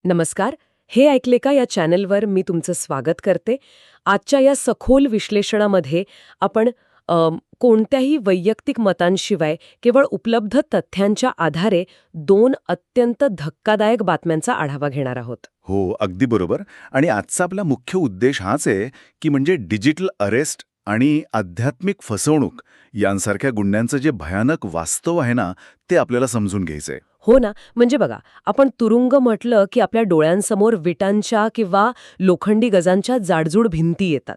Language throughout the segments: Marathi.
नमस्कार. हे ऐकले का या चॅनलवर मी तुमचं स्वागत करते. आजच्या या सखोल विश्लेषणामध्ये आपण कोणत्याही वैयक्तिक मतांशिवाय केवळ उपलब्ध तथ्यांच्या आधारे दोन अत्यंत धक्कादायक बातम्यांचा आढावा घेणार आहोत. हो, अगदी बरोबर. आणि आजचा आपला मुख्य उद्देश हाच आहे की म्हणजे डिजिटल अरेस्ट आणि आध्यात्मिक फसवणूक यांसारख्या गुन्ह्यांचं जे भयानक वास्तव आहे ना, ते आपल्याला समजून घ्यायचंय. हो ना, म्हणजे बघा, आपण तुरुंग म्हटलं की आपल्या डोळ्यांसमोर विटांच्या किंवा लोखंडी गजांच्या जाडजूड भिंती येतात.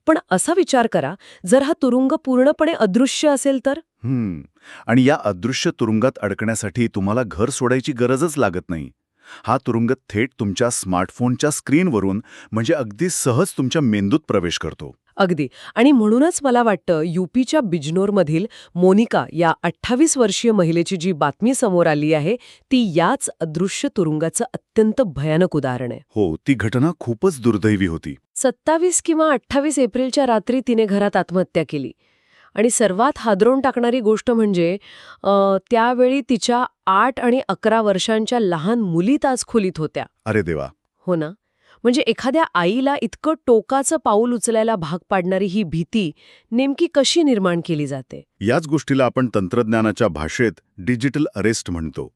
पण असा विचार करा, जर हा तुरुंग पूर्णपणे अदृश्य असेल तर? आणि या अदृश्य तुरुंगात अडकण्यासाठी तुम्हाला घर सोडायची गरजच लागत नाही. हा तुरुंग थेट तुमच्या स्मार्टफोनच्या स्क्रीनवरून म्हणजे अगदी सहज तुमच्या मेंदूत प्रवेश करतो. अगदी. आणि म्हणूनच मला वाटतं यूपीच्या बिजनोरमधील मोनिका या 28 वर्षीय महिलेची जी बातमी समोर आली आहे ती याच अदृश्य तुरुंगाचं अत्यंत भयानक उदाहरण आहे. हो, ती घटना खूपच दुर्दैवी होती. 27 किंवा 28 एप्रिलच्या रात्री तिने घरात आत्महत्या केली. आणि सर्वात हादरवून टाकणारी गोष्ट म्हणजे त्यावेळी तिच्या 8 आणि 11 वर्षांच्या लहान मुली ताच खोलीत होत्या. अरे देवा. हो ना. म्हणजे एखाद्या आईला इतकं टोकाचं पाऊल उचलायला भाग पाडणारी ही भीती नेमकी कशी निर्माण केली जाते? याच गोष्टीला आपण तंत्रज्ञानाच्या भाषेत डिजिटल अरेस्ट म्हणतो.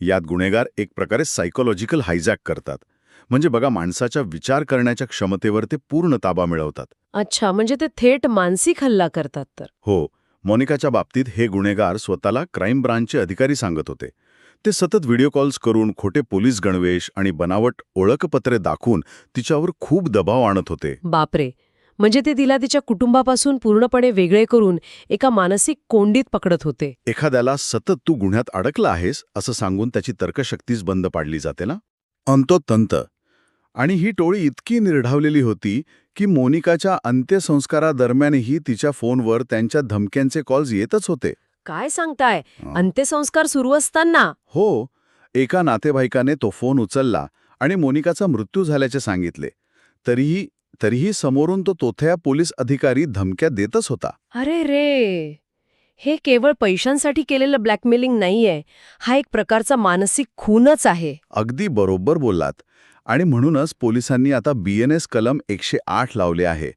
यात गुन्हेगार एक प्रकारे सायकोलॉजिकल हायजॅक करतात. म्हणजे बघा, माणसाच्या विचार करण्याच्या क्षमतेवर ते पूर्ण ताबा मिळवतात. अच्छा, म्हणजे ते थेट मानसिक हल्ला करतात तर? हो, मोनिकाच्या बाबतीत हे गुन्हेगार स्वतःला क्राईम ब्रांचचे अधिकारी सांगत होते. ते सतत व्हिडिओ कॉल्स करून खोटे पोलीस गणवेश आणि बनावट ओळखपत्रे दाखवून तिच्यावर खूप दबाव आणत होते. बापरे. म्हणजे ते तिला तिच्या कुटुंबापासून पूर्णपणे वेगळे करून एका मानसिक कोंडीत पकडत होते. एखाद्याला सतत तू गुन्ह्यात अडकला आहेस असं सांगून त्याची तर्कशक्तीच बंद पाडली जाते ना, अंतोतंत. आणि ही टोळी इतकी निर्ढावलेली होती की मोनिकाच्या अंत्यसंस्कारादरम्यानही तिच्या फोनवर त्यांच्या धमक्यांचे कॉल्स येतच होते. काय सांगताय? अंत्यसंस्कार सुरू असताना? हो, एका नातेवाईकाने तो फोन उचलला आणि मोनिकाचा मृत्यू झाल्याचे सांगितले. तरीही समोरून तो तोथया पोलीस अधिकारी धमक्या देतच होता. अरे रे. हे केवळ पैशांसाठी केलेलं ब्लॅकमेलिंग नाहीये. हा एक प्रकारचा मानसिक खूनच आहे. अगदी बरोबर बोललात. आणि म्हणूनच पोलिसांनी आता BNS कलम 108 लावले आहे.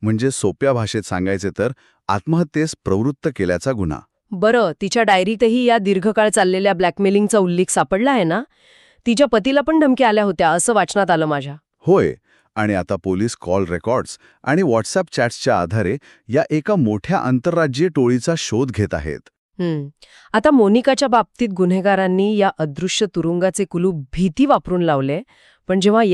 म्हणजे सोप्या भाषेत सांगायचे तर आत्महत्येस प्रवृत्त केल्याचा गुन्हा. बरं, तिच्या डायरीतही या दीर्घकाळ चाललेल्या ब्लॅकमेलिंगचा उल्लेख सापडला आहे ना? तिच्या पतीला पण धमक्या आल्या होत्या असं वाचनात आलं माझ्या. होय. आणि आता पोलीस कॉल रेकॉर्ड्स आणि व्हॉट्सअप चॅट्सच्या आधारे या एका मोठ्या आंतरराज्यीय टोळीचा शोध घेत आहेत. आता मोनिकाच्या बाबतीत गुन्हेगारांनी या अदृश्य तुरुंगाचे कुलूप भीती वापरून लावले, पण जेव्हा